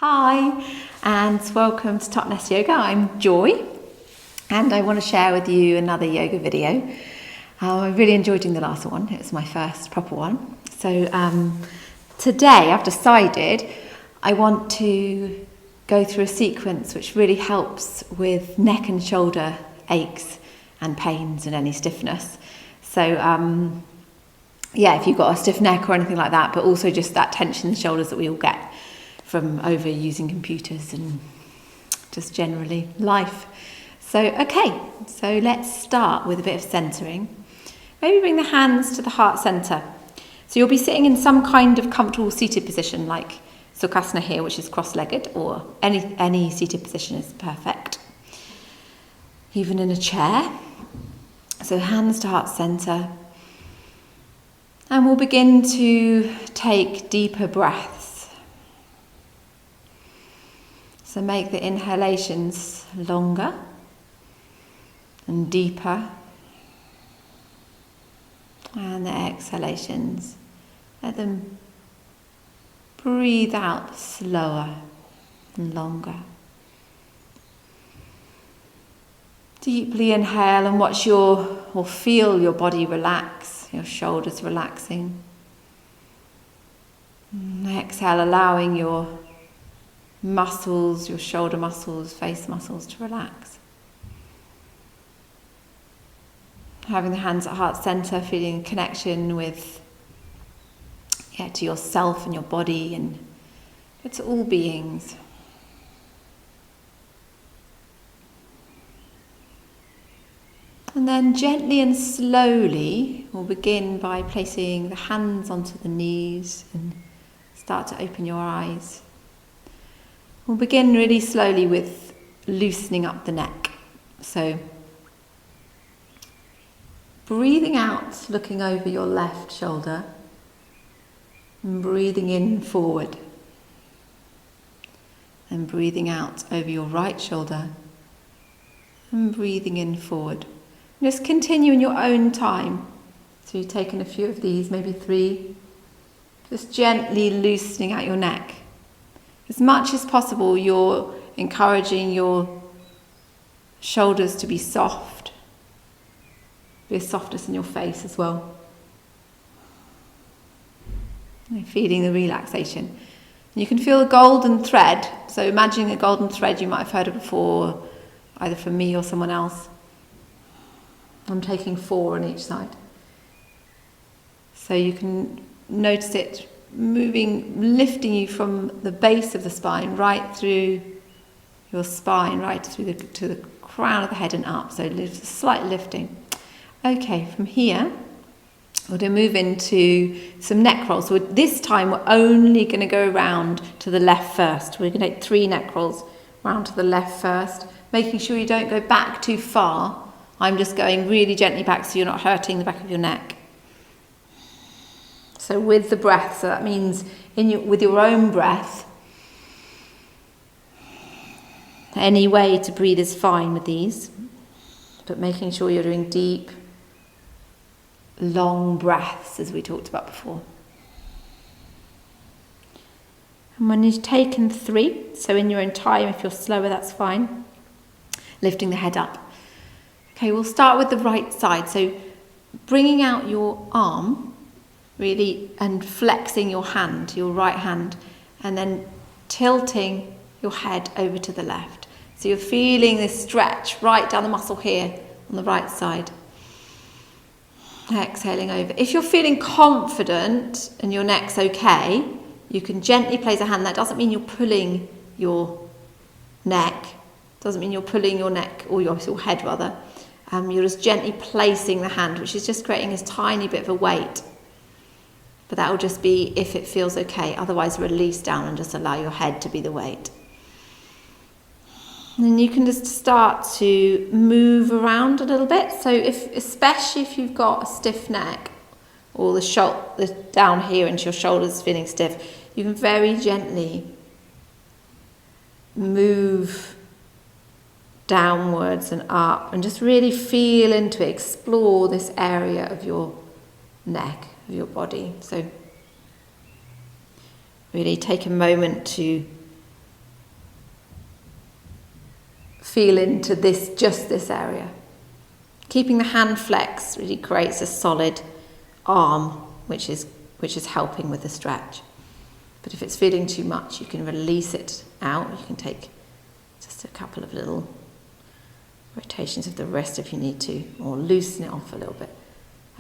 Hi, and welcome to Top Nest Yoga. I'm Joy, and I want to share with you another yoga video. I really enjoyed doing the last one. It was my first proper one. So today I've decided I want to go through a sequence which really helps with neck and shoulder aches and pains and any stiffness. So if you've got a stiff neck or anything like that, but also just that tension in the shoulders that we all get from over using computers and just generally life. So let's start with a bit of centering. Maybe bring the hands to the heart center. So you'll be sitting in some kind of comfortable seated position, like Sukhasana here, which is cross-legged, or any seated position is perfect. Even in a chair. So hands to heart center. And we'll begin to take deeper breaths. So make the inhalations longer and deeper, and the exhalations, let them breathe out slower and longer. Deeply inhale and feel your body relax, your shoulders relaxing. And exhale, allowing your muscles, your shoulder muscles, face muscles to relax. Having the hands at heart center, feeling a connection to yourself and your body and to all beings. And then gently and slowly, we'll begin by placing the hands onto the knees and start to open your eyes. We'll begin really slowly with loosening up the neck. So, breathing out, looking over your left shoulder, and breathing in forward. And breathing out over your right shoulder, and breathing in forward. Just continue in your own time. So you've taken a few of these, maybe 3. Just gently loosening out your neck. As much as possible, you're encouraging your shoulders to be soft. Be softness in your face as well. And feeling the relaxation. And you can feel the golden thread. So imagining a golden thread you might have heard of before, either from me or someone else. I'm taking 4 on each side. So you can notice it lifting you from the base of the spine right through your spine, right through to the crown of the head and up. So slight lifting. Okay, from here, we're going to move into some neck rolls. So this time we're only going to go around to the left first. We're going to take 3 neck rolls round to the left first, making sure you don't go back too far. I'm just going really gently back so you're not hurting the back of your neck. So with the breath, so that means with your own breath, any way to breathe is fine with these, but making sure you're doing deep, long breaths as we talked about before. And when you've taken 3, so in your own time, if you're slower, that's fine, lifting the head up. Okay, we'll start with the right side. So bringing out your arm, really, and flexing your hand, your right hand, and then tilting your head over to the left. So you're feeling this stretch right down the muscle here on the right side. Exhaling over. If you're feeling confident and your neck's okay, you can gently place a hand. That doesn't mean you're pulling your neck. Doesn't mean you're pulling your neck, or your head rather. You're just gently placing the hand, which is just creating this tiny bit of a weight. But that will just be if it feels okay. Otherwise, release down and just allow your head to be the weight. And then you can just start to move around a little bit. So especially if you've got a stiff neck, or the down here into your shoulders feeling stiff, you can very gently move downwards and up and just really feel into it. Explore this area of your neck, of your body. So really take a moment to feel into just this area. Keeping the hand flex really creates a solid arm, which is helping with the stretch. But if it's feeling too much, you can release it out. You can take just a couple of little rotations of the wrist if you need to, or loosen it off a little bit.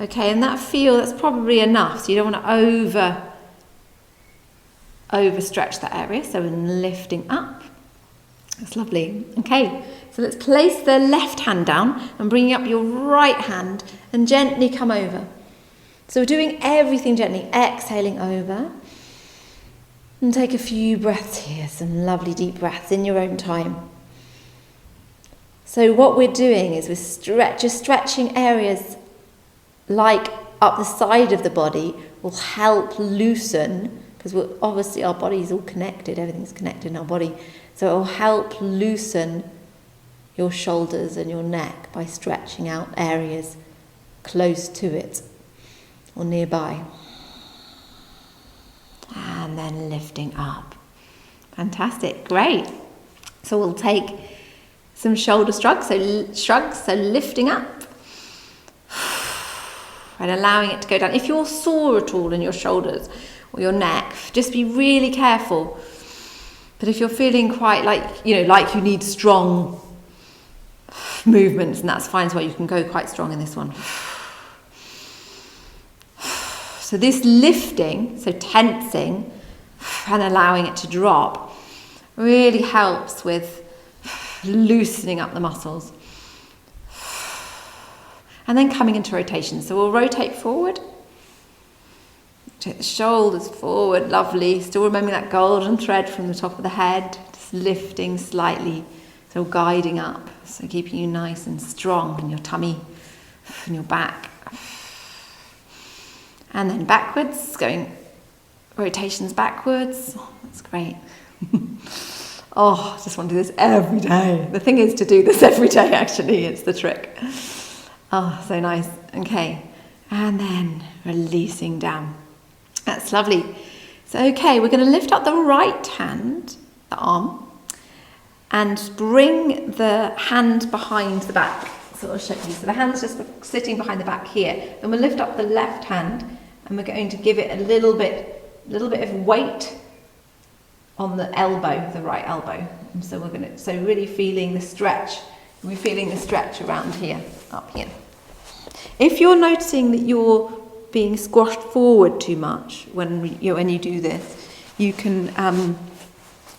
Okay, and that's probably enough. So you don't want to overstretch that area. So in lifting up, that's lovely. Okay, so let's place the left hand down and bring up your right hand and gently come over. So we're doing everything gently, exhaling over. And take a few breaths here, some lovely deep breaths in your own time. So what we're doing is we're just stretching areas like up the side of the body will help loosen, because obviously our body is all connected, everything's connected in our body. So it will help loosen your shoulders and your neck by stretching out areas close to it or nearby. And then lifting up. Fantastic, great. So we'll take some shoulder shrugs, so lifting up and allowing it to go down. If you're sore at all in your shoulders or your neck, just be really careful. But if you're feeling quite like you need strong movements, and that's fine as well, you can go quite strong in this one. So this lifting, so tensing and allowing it to drop, really helps with loosening up the muscles. And then coming into rotation. So we'll rotate forward. Take the shoulders forward, lovely. Still remembering that golden thread from the top of the head, just lifting slightly, so guiding up, so keeping you nice and strong in your tummy and your back. And then backwards, going rotations backwards. Oh, that's great. Oh, I just want to do this every day. The thing is to do this every day, actually. It's the trick. Oh, so nice. Okay. And then releasing down. That's lovely. So, okay, we're going to lift up the right hand, the arm, and bring the hand behind the back. So I'll show you. So the hand's just sitting behind the back here. Then we'll lift up the left hand and we're going to give it a little bit of weight on the elbow, the right elbow. And so really feeling the stretch. We're feeling the stretch around here, up here. If you're noticing that you're being squashed forward too much when you do this, you can,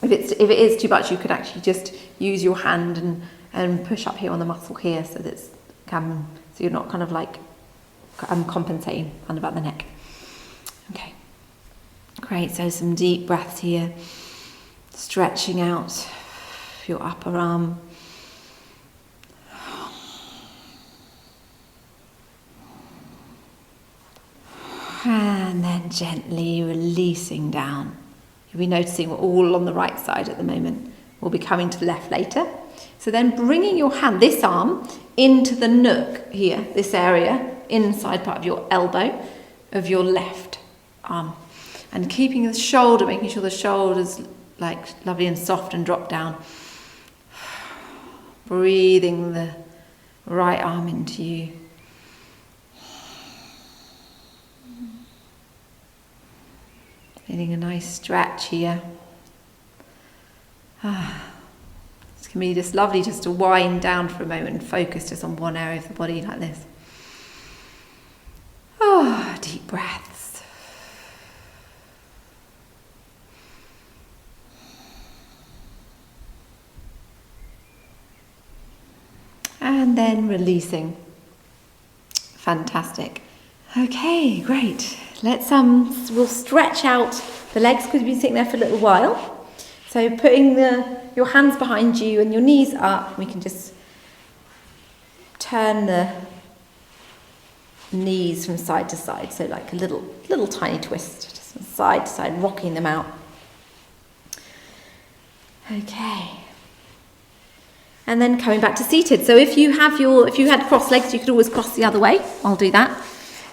if it is too much, you could actually just use your hand and push up here on the muscle here, so you're not kind of like compensating under about the neck. Okay, great. So some deep breaths here, stretching out your upper arm. And then gently releasing down. You'll be noticing we're all on the right side at the moment. We'll be coming to the left later. So then bringing your hand, this arm, into the nook here, this area, inside part of your elbow of your left arm. And keeping the shoulder, making sure the shoulder's like lovely and soft and drop down. Breathing the right arm into you. Feeling a nice stretch here. This can be just lovely just to wind down for a moment and focus just on one area of the body like this. Oh, deep breaths. And then releasing. Fantastic. Okay, great. We'll stretch out the legs because we've been sitting there for a little while. So putting your hands behind you and your knees up, we can just turn the knees from side to side. So like a little tiny twist, just from side to side, rocking them out. Okay. And then coming back to seated. So if you had crossed legs, you could always cross the other way. I'll do that.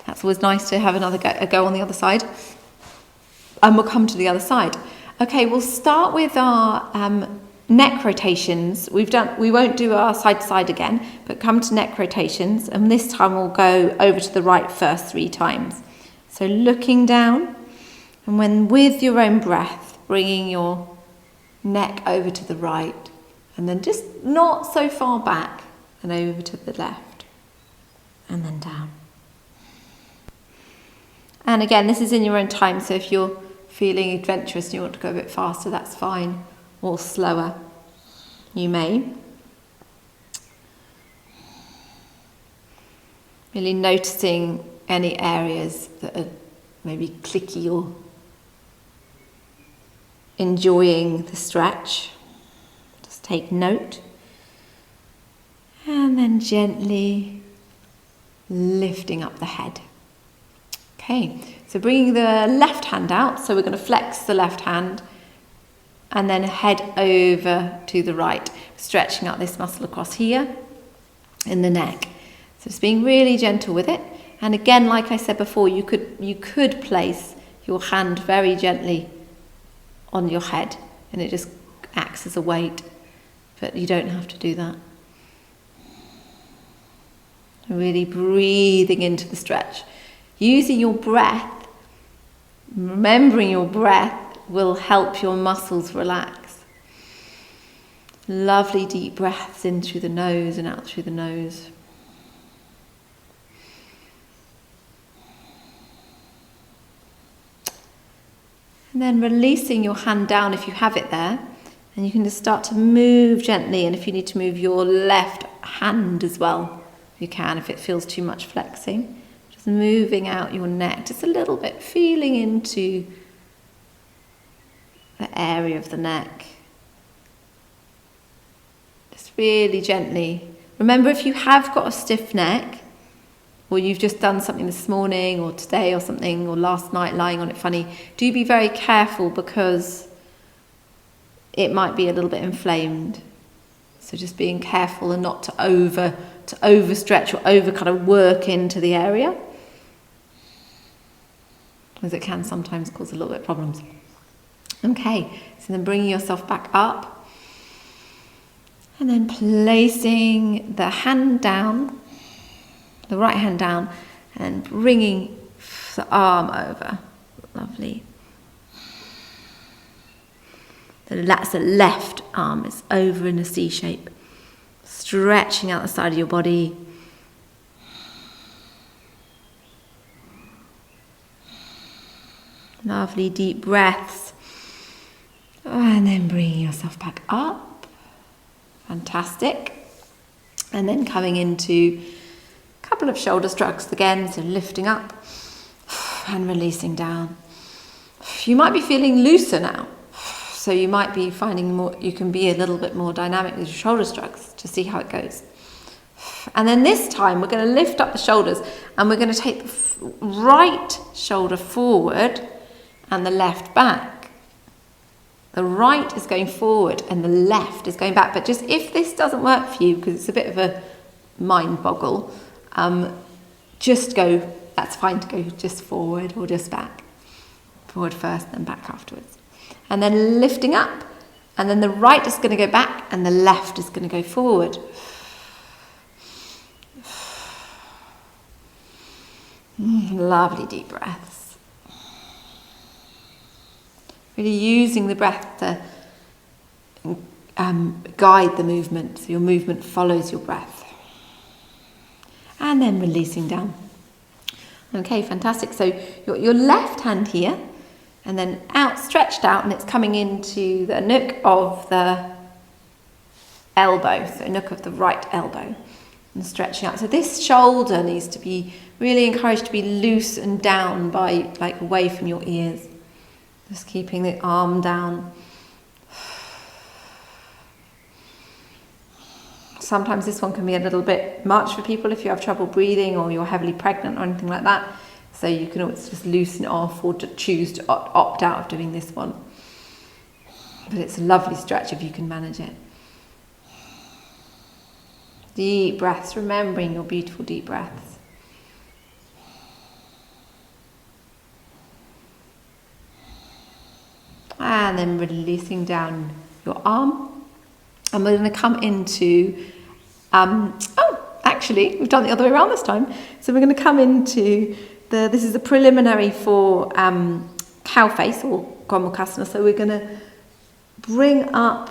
That's always nice to have another go on the other side. And we'll come to the other side. Okay, we'll start with our neck rotations. We won't do our side to side again, but come to neck rotations, and this time we'll go over to the right first 3 times. So looking down, and when with your own breath, bringing your neck over to the right, and then just not so far back, and over to the left, and then down. And again, this is in your own time, so if you're feeling adventurous and you want to go a bit faster, that's fine, or slower, you may. Really noticing any areas that are maybe clicky or enjoying the stretch. Just take note. And then gently lifting up the head. Okay, so bringing the left hand out, so we're going to flex the left hand and then head over to the right, stretching out this muscle across here in the neck. So just being really gentle with it. And again, like I said before, you could place your hand very gently on your head and it just acts as a weight, but you don't have to do that. Really breathing into the stretch. Using your breath, remembering your breath will help your muscles relax. Lovely deep breaths in through the nose and out through the nose. And then releasing your hand down if you have it there. And you can just start to move gently. And if you need to move your left hand as well, you can if it feels too much flexing. Just moving out your neck just a little bit, feeling into the area of the neck. Just really gently. Remember, if you have got a stiff neck, or you've just done something this morning or today or something, or last night lying on it funny, do be very careful because it might be a little bit inflamed. So just being careful and not to overstretch or over kind of work into the area, as it can sometimes cause a little bit of problems. Okay, so then bringing yourself back up and then placing the hand down, the right hand down, and bringing the arm over. Lovely. That's the left arm is over in a C shape, stretching out the side of your body. Lovely deep breaths. And then bringing yourself back up. Fantastic. And then coming into a couple of shoulder shrugs again, so lifting up and releasing down. You might be feeling looser now. So you might be finding you can be a little bit more dynamic with your shoulder shrugs to see how it goes. And then this time we're going to lift up the shoulders and we're going to take the right shoulder forward and the left back. The right is going forward and the left is going back. But just if this doesn't work for you, because it's a bit of a mind boggle, just go, that's fine to go just forward or just back. Forward first, then back afterwards. And then lifting up, and then the right is going to go back and the left is going to go forward. Lovely deep breaths. Really using the breath to guide the movement, so your movement follows your breath. And then releasing down. Okay, fantastic. So your left hand here, and then stretched out, and it's coming into the nook of the elbow, so nook of the right elbow, and stretching out. So this shoulder needs to be really encouraged to be loose and down by, like, away from your ears. Just keeping the arm down. Sometimes this one can be a little bit much for people if you have trouble breathing or you're heavily pregnant or anything like that. So you can always just loosen it off or to choose to opt out of doing this one. But it's a lovely stretch if you can manage it. Deep breaths, remembering your beautiful deep breaths. And then releasing down your arm And we're going to come into, actually, we've done it the other way around this time. So we're going to come into this is a preliminary for cow face or Gomukhasana. So we're going to bring up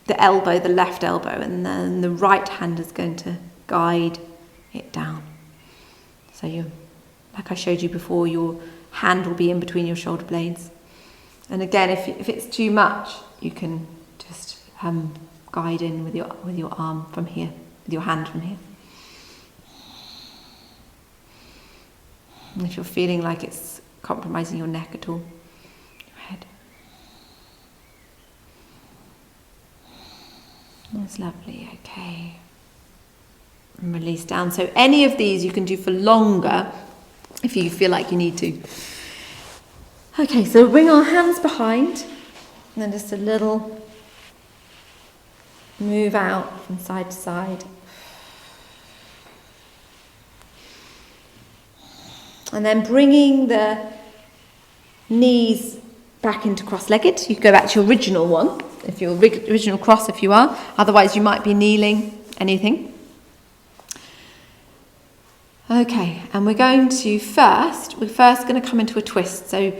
the elbow, the left elbow, and then the right hand is going to guide it down. So like I showed you before, your hand will be in between your shoulder blades. And again, if it's too much, you can just guide in with your arm from here, with your hand from here. And if you're feeling like it's compromising your neck at all, your head. That's lovely, okay. And release down. So any of these you can do for longer if you feel like you need to. Okay, so bring our hands behind, and then just a little move out from side to side. And then bringing the knees back into cross-legged. You can go back to your original one, if you're original cross if you are. Otherwise you might be kneeling, anything. Okay, and we're first going to come into a twist. So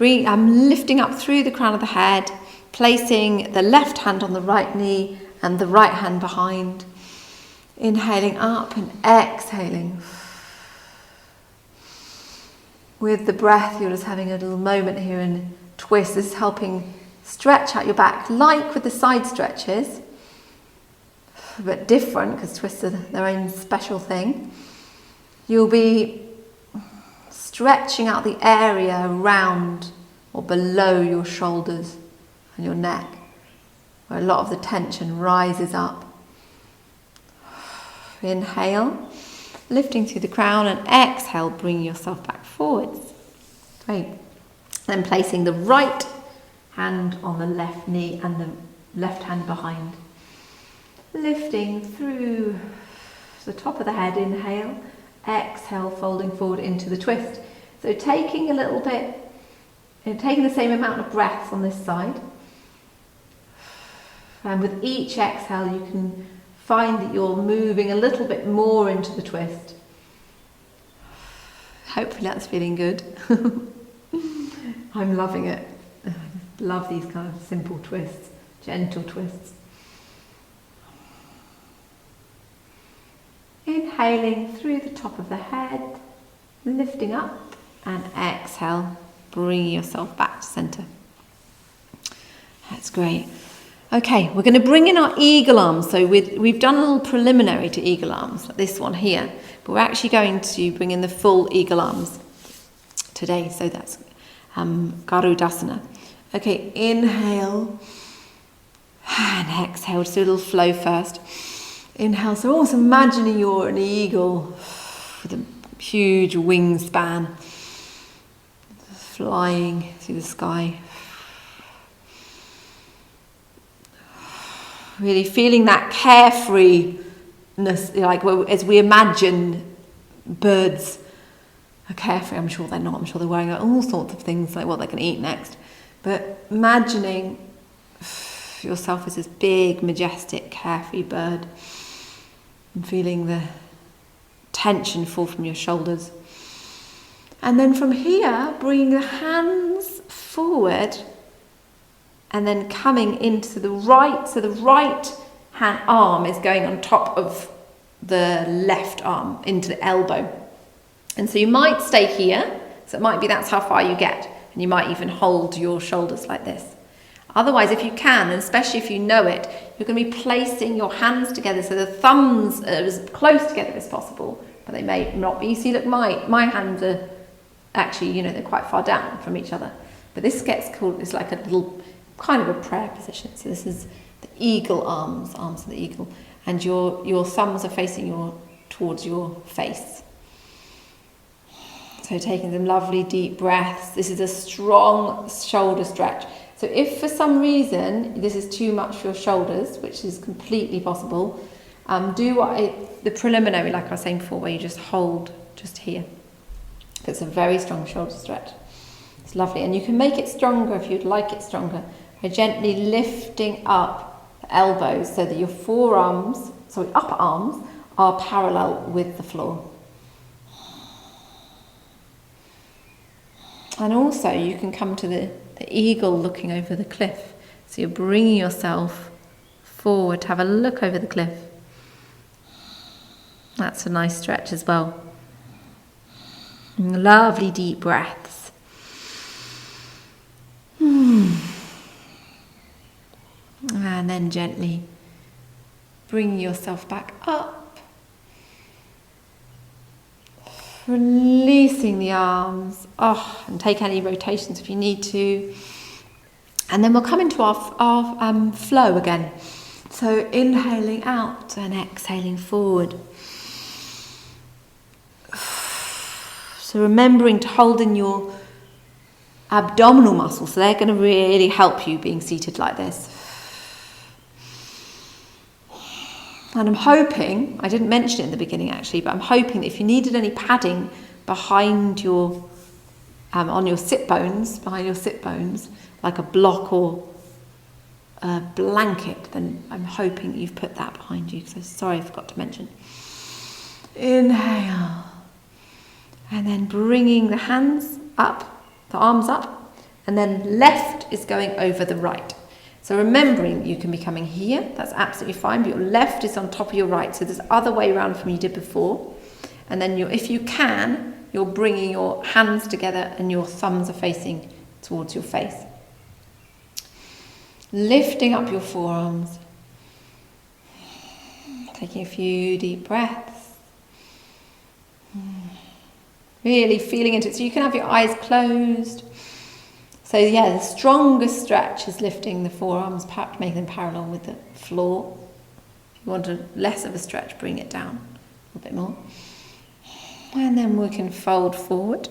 I'm lifting up through the crown of the head, placing the left hand on the right knee and the right hand behind. Inhaling up and exhaling. With the breath, you're just having a little moment here and twist. This is helping stretch out your back, like with the side stretches, but different because twists are their own special thing. You'll be stretching out the area around or below your shoulders and your neck, where a lot of the tension rises up. Inhale, lifting through the crown, and exhale, bringing yourself back forwards. Great. Then placing the right hand on the left knee and the left hand behind. Lifting through the top of the head, inhale. Exhale, folding forward into the twist. So taking a little bit, taking the same amount of breaths on this side. And with each exhale, you can find that you're moving a little bit more into the twist. Hopefully that's feeling good. I'm loving it. I love these kind of simple twists, gentle twists. Inhaling through the top of the head, lifting up, and exhale, bringing yourself back to centre. That's great. Okay, we're going to bring in our eagle arms. So we've done a little preliminary to eagle arms, like this one here, but we're actually going to bring in the full eagle arms today. So that's Garudasana. Okay, inhale and exhale. Just do a little flow first. Inhale, so almost imagining you're an eagle with a huge wingspan, flying through the sky. Really feeling that carefreeness, like as we imagine birds are carefree. I'm sure they're not. I'm sure they're worrying about all sorts of things, like what they're going to eat next. But imagining yourself as this big, majestic, carefree bird. And feeling the tension fall from your shoulders. And then from here, bringing the hands forward and then coming into the right. So the right hand arm is going on top of the left arm into the elbow. And so you might stay here. So it might be that's how far you get. And you might even hold your shoulders like this. Otherwise, if you can, and especially if you know it, you're going to be placing your hands together so the thumbs are as close together as possible, but they may not be. You see, look, my hands are actually, they're quite far down from each other. But this gets called, it's like a little, kind of a prayer position. So this is the eagle arms of the eagle. And your thumbs are facing towards your face. So taking some lovely deep breaths. This is a strong shoulder stretch. So if for some reason this is too much for your shoulders, which is completely possible, do the preliminary, like I was saying before, where you just hold just here. It's a very strong shoulder stretch. It's lovely. And you can make it stronger if you'd like it stronger by gently lifting up the elbows so that your upper arms are parallel with the floor. And also you can come to the eagle looking over the cliff. So you're bringing yourself forward to have a look over the cliff. That's a nice stretch as well. And lovely deep breaths. And then gently bring yourself back up. Releasing the arms. And take any rotations if you need to. And then we'll come into our flow again. So inhaling out and exhaling forward. So remembering to hold in your abdominal muscles. So they're going to really help you being seated like this. And I'm hoping, I didn't mention it in the beginning actually, but I'm hoping that if you needed any padding behind your, on your sit bones, like a block or a blanket, then I'm hoping you've put that behind you. So sorry, I forgot to mention. Inhale. And then bringing the hands up, the arms up, and then left is going over the right. So remembering you can be coming here, that's absolutely fine, but your left is on top of your right. So there's the other way around from you did before. And then if you can, you're bringing your hands together and your thumbs are facing towards your face. Lifting up your forearms. Taking a few deep breaths. Really feeling into it. So you can have your eyes closed. So yeah, the strongest stretch is lifting the forearms, making them parallel with the floor. If you want less of a stretch, bring it down a little bit more. And then we can fold forward,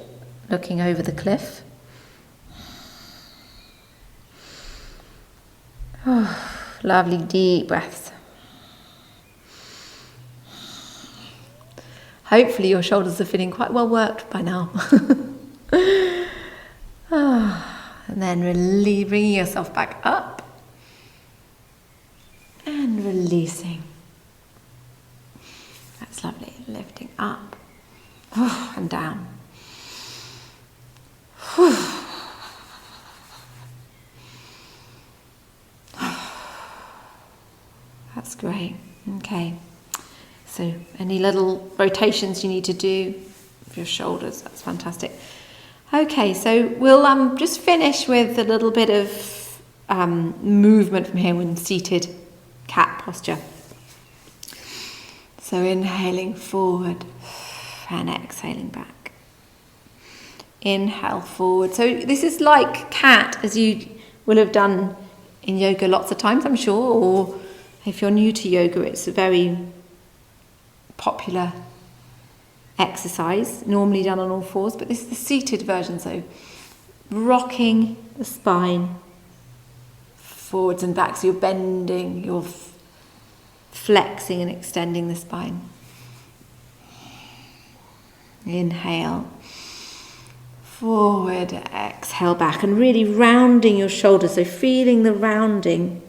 looking over the cliff. Lovely deep breaths. Hopefully your shoulders are feeling quite well worked by now. And then bringing yourself back up and releasing. That's lovely. Lifting up and down. That's great. Okay. So any little rotations you need to do with your shoulders, that's fantastic. Okay, so we'll just finish with a little bit of movement from here in seated cat posture. So inhaling forward and exhaling back. Inhale forward. So this is like cat, as you will have done in yoga lots of times, I'm sure, or if you're new to yoga, it's a very popular exercise, normally done on all fours, but this is the seated version, so rocking the spine forwards and back, so you're bending, you're flexing and extending the spine. Inhale forward, exhale back, and really rounding your shoulders, so feeling the rounding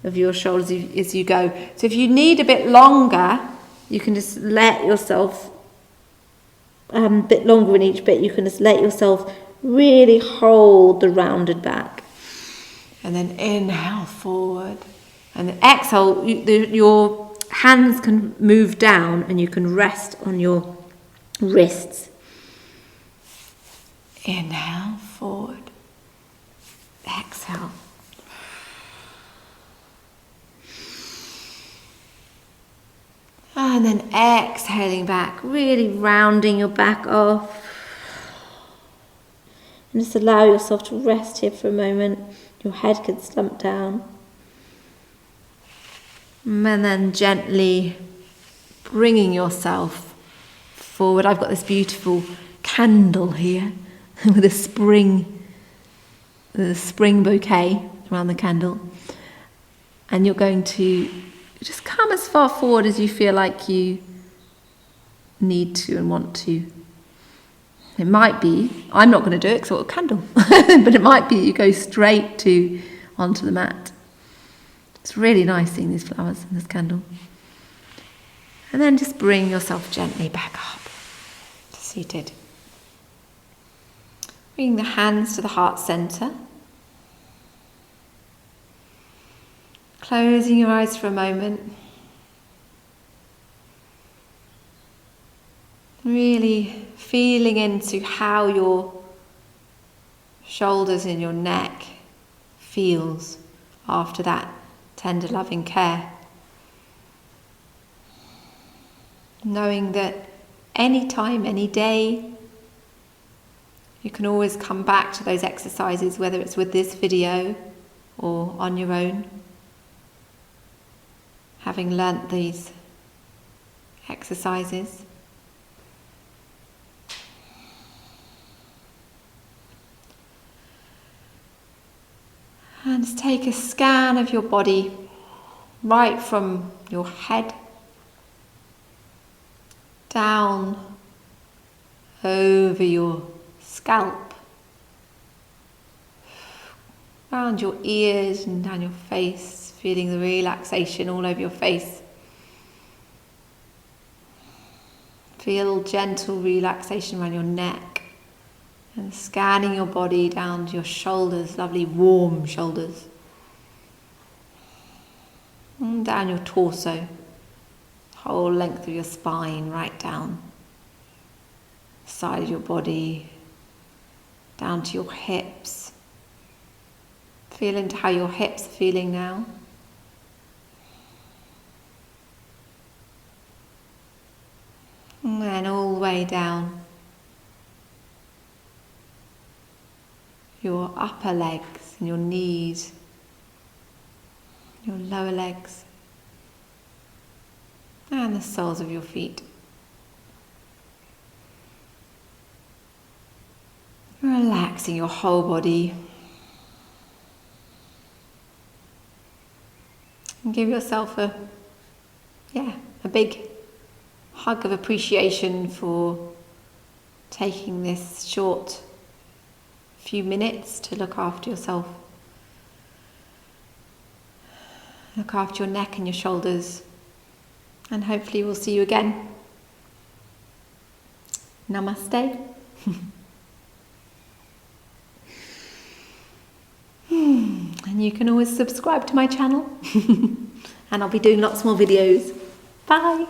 of your shoulders as you go. So if you need a bit longer, you can just let yourself a bit longer in each bit, you can just let yourself really hold the rounded back. And then inhale forward. And then exhale, your hands can move down and you can rest on your wrists. Inhale forward. Exhale. And then exhaling back, really rounding your back off. And just allow yourself to rest here for a moment. Your head can slump down. And then gently bringing yourself forward. I've got this beautiful candle here with a spring bouquet around the candle. And you're going to just come as far forward as you feel like you need to and want to. It might be, I'm not going to do it because I've got a candle, but it might be you go straight onto the mat. It's really nice seeing these flowers in this candle. And then just bring yourself gently back up to seated. Bring the hands to the heart center. Closing your eyes for a moment. Really feeling into how your shoulders and your neck feels after that tender loving care. Knowing that any time, any day, you can always come back to those exercises, whether it's with this video or on your own. Having learnt these exercises. And just take a scan of your body, right from your head down over your scalp, around your ears and down your face, feeling the relaxation all over your face. Feel gentle relaxation around your neck and scanning your body down to your shoulders, lovely warm shoulders. And down your torso, whole length of your spine, right down the side of your body, down to your hips. Feel into how your hips are feeling now. And then all the way down your upper legs and your knees, your lower legs, and the soles of your feet. Relaxing your whole body. And give yourself a big hug of appreciation for taking this short few minutes to look after yourself. Look after your neck and your shoulders. And hopefully we'll see you again. Namaste. And you can always subscribe to my channel. And I'll be doing lots more videos. Bye.